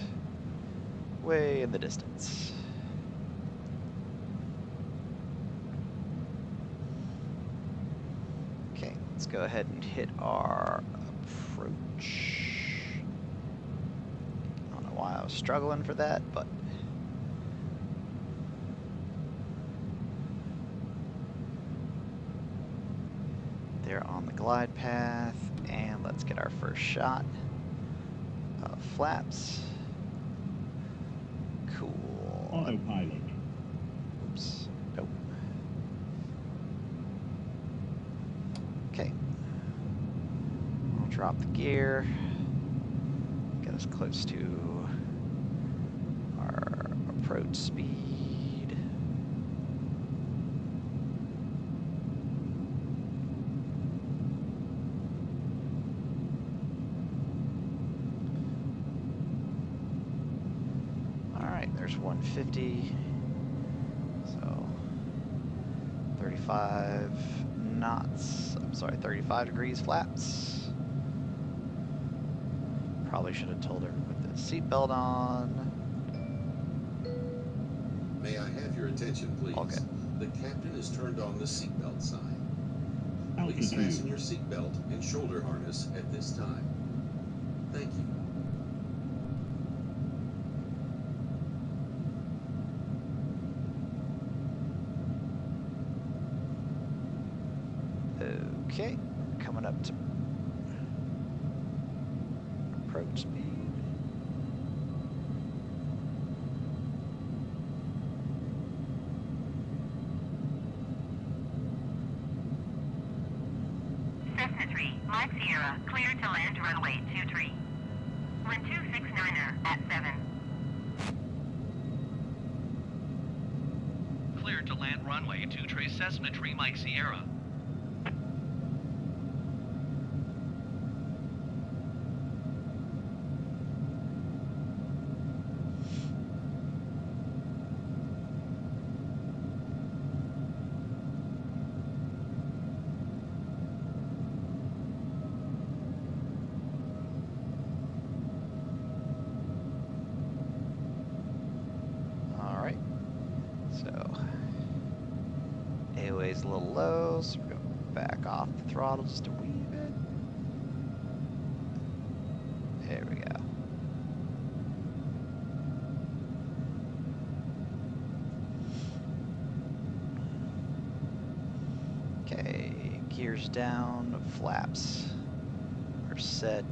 Way in the distance. Let's go ahead and hit our approach. I don't know why I was struggling for that, but there on the glide path, and let's get our first shot of flaps. Cool. Autopilot. Oops. Nope. Okay. I'll drop the gear. Get us close to our approach speed. Alright, there's 150. So 35 knots. I'm sorry, 35 degrees flaps. Probably should have told her to put the seatbelt on. May I have your attention, please? Okay. The captain has turned on the seatbelt sign. Please fasten Altitude. your seatbelt and shoulder harness at this time. Thank you. Okay, coming up to approach speed. Cessna 3, Mike Sierra, clear to land runway 23. Wind 269er at 7. Cleared to land runway 23 Cessna 3 Mike Sierra. Alright, so AOA's a little low, so we're going to back off the throttle just a wee bit. There we go. Okay, gears down, flaps are set,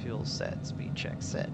fuel set, speed check set.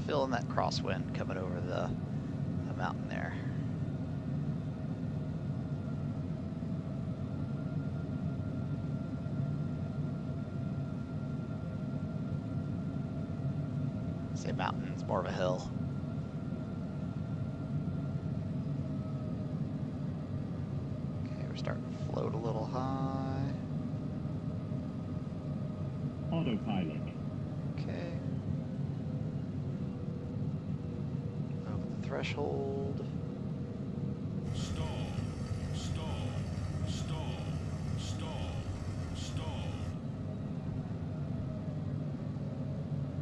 Feeling that crosswind coming over the mountain there. Say mountain, it's more of a hill. Okay, we're starting to float a little high. Autopilot. Okay. Over the threshold. Stall, stall, stall, stall, stall.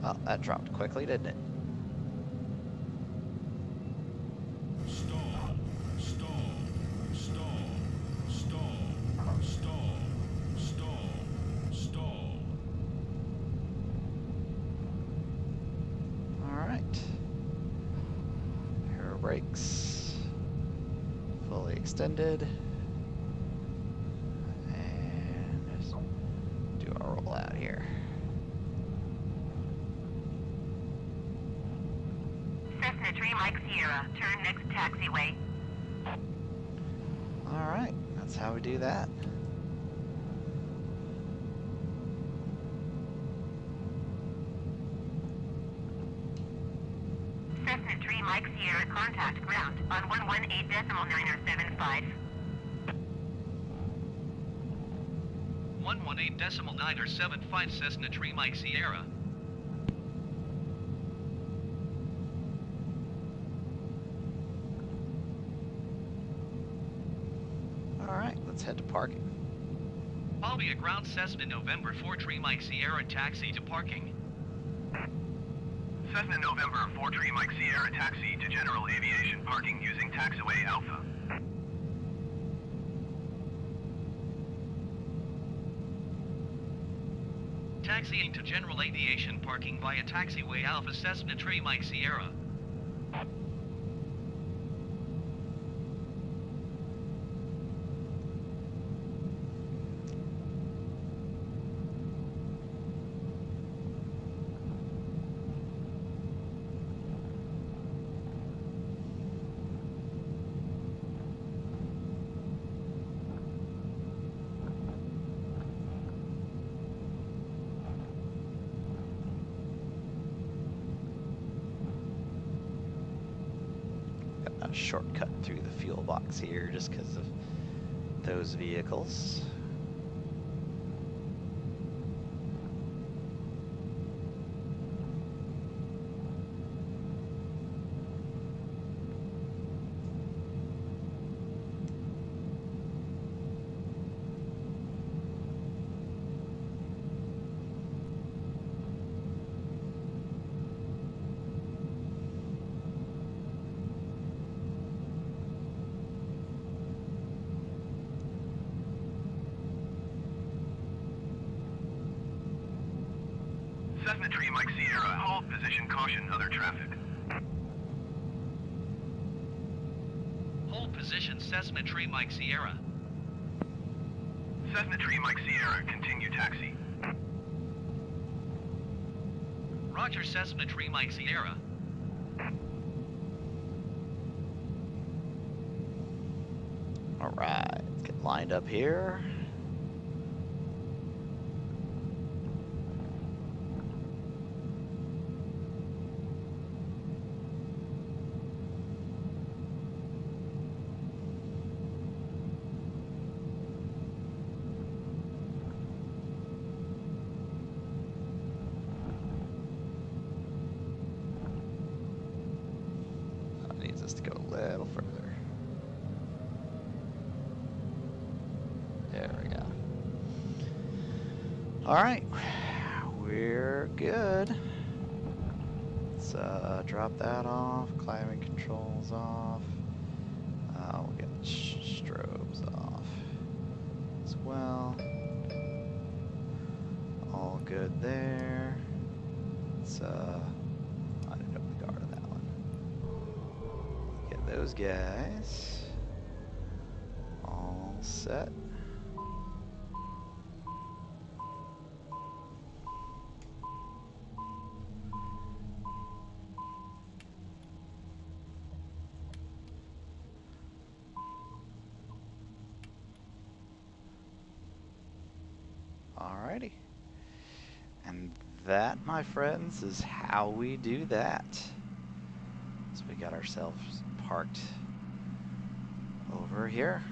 Oh, that dropped quickly, didn't it? Stall, stall, stall, stall, stall, stall, stall. All right. Air brakes. fully extended. And just do our rollout here. Cessna 3 Mike Sierra, turn next taxiway. Alright, that's how we do that. Cessna 3 Mike Sierra, contact ground on 118.975. 118.975 Cessna 3 Mike Sierra. Alright, let's head to parking. I'll be a ground Cessna November 43 Mike Sierra, taxi to parking. Cessna November 43 Mike Sierra, taxi to general aviation parking using taxiway Alpha. Taxiing to general aviation parking via taxiway Alpha Cessna 3 Mike Sierra. Got a shortcut through the fuel box here just because of those vehicles. Cessna 3 Mike Sierra, hold position, caution, other traffic. Hold position Cessna 3 Mike Sierra. Cessna 3 Mike Sierra, continue taxi. Roger Cessna 3 Mike Sierra. Alright, let's get lined up here. Needs us to go a little further. There we go. Alright, we're good. Let's drop that off, climbing controls off. We'll get strobes off as well. All good there. Let's I didn't open the guard on that one. Get those guys all set. Alrighty. And that, my friends, is how we do that. So we got ourselves parked over here.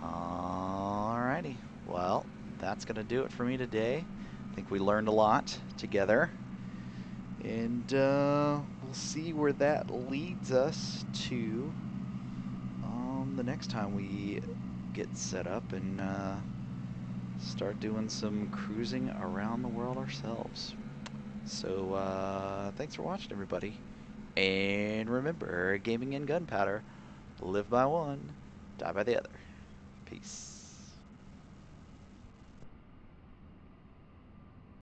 Alrighty. Well, that's going to do it for me today. I think we learned a lot together. And we'll see where that leads us to the next time we get set up and start doing some cruising around the world ourselves. So thanks for watching, everybody. And remember, gaming and gunpowder, live by one, die by the other. Peace.